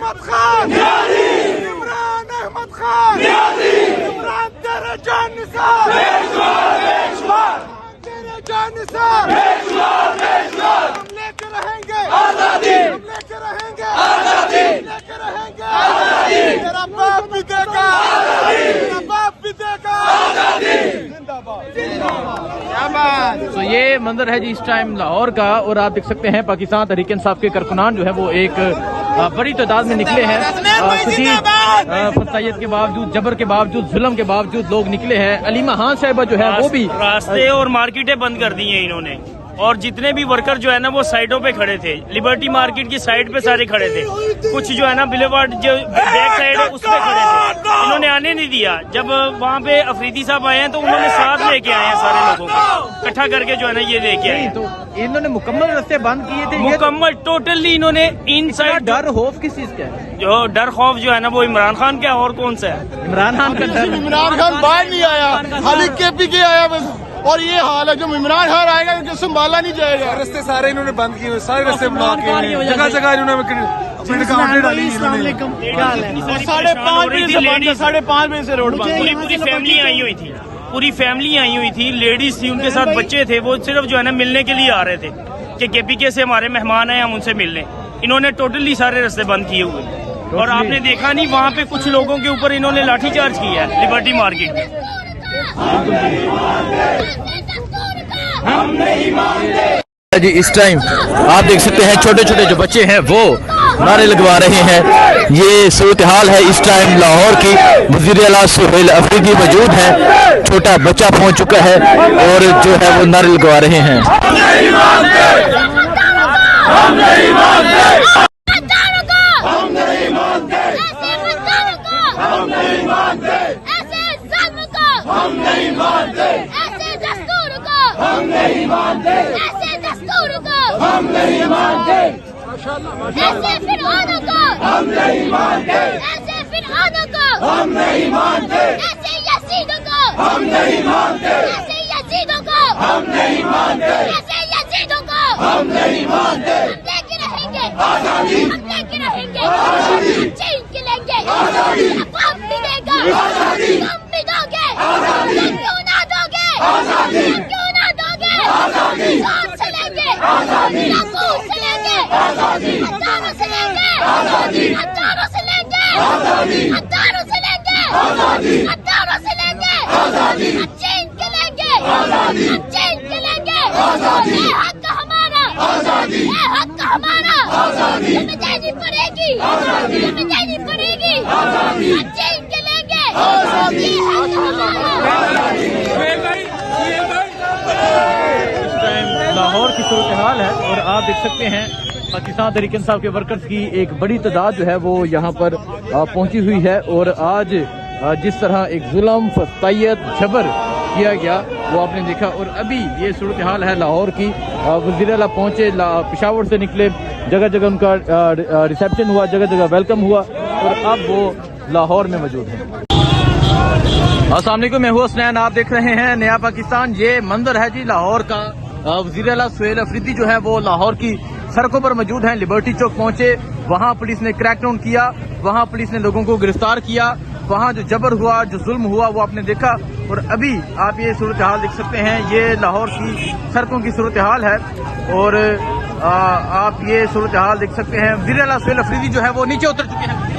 احمد خان عمران احمد خان عمران تیرے جان نثار تیرے جان نثار ہم لے کے رہیں گے آزادی ہم لے کے رہیں گے آزادی لے کے رہیں گے آزادی تیرا باپ بھی دے گا تیرا باپ بھی دے گا آزادی زندہ باد تو یہ منظر ہے جی اس ٹائم لاہور کا، اور آپ دیکھ سکتے ہیں پاکستان تحریک انصاف کے کارکنان جو ہے وہ ایک بڑی تعداد میں نکلے ہیں. شدید فتائیت کے باوجود، جبر کے باوجود، ظلم کے باوجود لوگ نکلے ہیں. علیمہ خان صاحبہ جو ہے وہ بھی راستے اور مارکیٹیں بند کر دی ہیں انہوں نے، اور جتنے بھی ورکر جو ہے نا وہ سائڈوں پہ کھڑے تھے. لبرٹی مارکیٹ کی سائڈ پہ سارے کھڑے تھے، کچھ جو ہے نا بلیوارڈ جو بیک سائڈ ہے اس پہ کھڑے تھے. انہوں نے آنے نہیں دیا. جب وہاں پہ افریدی صاحب آئے ہیں تو انہوں نے ساتھ لے کے آئے ہیں سارے لوگوں کو اکٹھا کر کے جو ہے نا یہ لے کے آئے ہیں. تو انہوں نے مکمل راستے بند کیے تھے. مکمل ٹوٹلی انہوں نے ان سائڈ ڈر خوف کس چیز کا ہے؟ جو ڈر خوف جو ہے نا وہ عمران خان کا اور کون سا ہے؟ عمران خان کا ڈر. عمران خان باہر نہیں آیا، خالی کے پی کے آیا بس. اور یہ حال ہے جو عمران خان آئے گا کہ سنبھالا نہیں جائے گا. رستے سارے انہوں نے بند کیے ہوئے، سارے رستے بلاک کیے ہوئے، جگہ جگہ انہوں نے کاؤنٹر ڈالی. السلام علیکم. 5:30 بجے سے بند ہے، 5:30 بجے سے روڈ بند. پوری فیملی آئی ہوئی تھی، پوری فیملی آئی ہوئی تھی. لیڈیز تھی، ان کے ساتھ بچے تھے. وہ صرف جو ہے نا ملنے کے لیے آ رہے تھے کہ کے پی کے سے ہمارے مہمان ہیں، ہم ان سے ملنے. انہوں نے ٹوٹلی سارے رستے بند کیے ہوئے. اور آپ نے دیکھا نہیں وہاں پہ کچھ لوگوں کے اوپر انہوں نے لاٹھی چارج کیا ہے لبرٹی مارکیٹ میں. جی اس ٹائم آپ دیکھ سکتے ہیں چھوٹے چھوٹے جو بچے ہیں وہ نعرے لگوا رہے ہیں. یہ صورتحال ہے اس ٹائم لاہور کی. وزیر اعلیٰ سہیل افریدی موجود ہیں، چھوٹا بچہ پہنچ چکا ہے اور جو ہے وہ نعرے لگوا رہے ہیں. لاہور کی صورتحال ہے اور آپ دیکھ سکتے ہیں پاکستان تحریک انصاف کے ورکرز کی ایک بڑی تعداد جو ہے وہ یہاں پر پہنچی ہوئی ہے. اور آج جس طرح ایک ظلم، فتائیت، جبر کیا گیا وہ آپ نے دیکھا. اور ابھی یہ صورتحال ہے لاہور کی. وزیر اعلیٰ پہنچے، پشاور سے نکلے، جگہ جگہ ان کا ریسیپشن ہوا، جگہ جگہ ویلکم ہوا، اور اب وہ لاہور میں موجود ہیں. السلام علیکم، میں ہوں حسنین، آپ دیکھ رہے ہیں نیا پاکستان. یہ منظر ہے جی لاہور کا. وزیر اعلیٰ سہیل افریدی جو ہے وہ لاہور کی سڑکوں پر موجود ہیں. لبرٹی چوک پہنچے، وہاں پولیس نے کریک ڈاؤن کیا، وہاں پولیس نے لوگوں کو گرفتار کیا، وہاں جو جبر ہوا، جو ظلم ہوا وہ آپ نے دیکھا. اور ابھی آپ یہ صورتحال دیکھ سکتے ہیں، یہ لاہور کی سڑکوں کی صورتحال ہے. اور آپ یہ صورتحال دیکھ سکتے ہیں. وزیر اعلیٰ سہیل افریدی جو ہے وہ نیچے اتر چکے ہیں.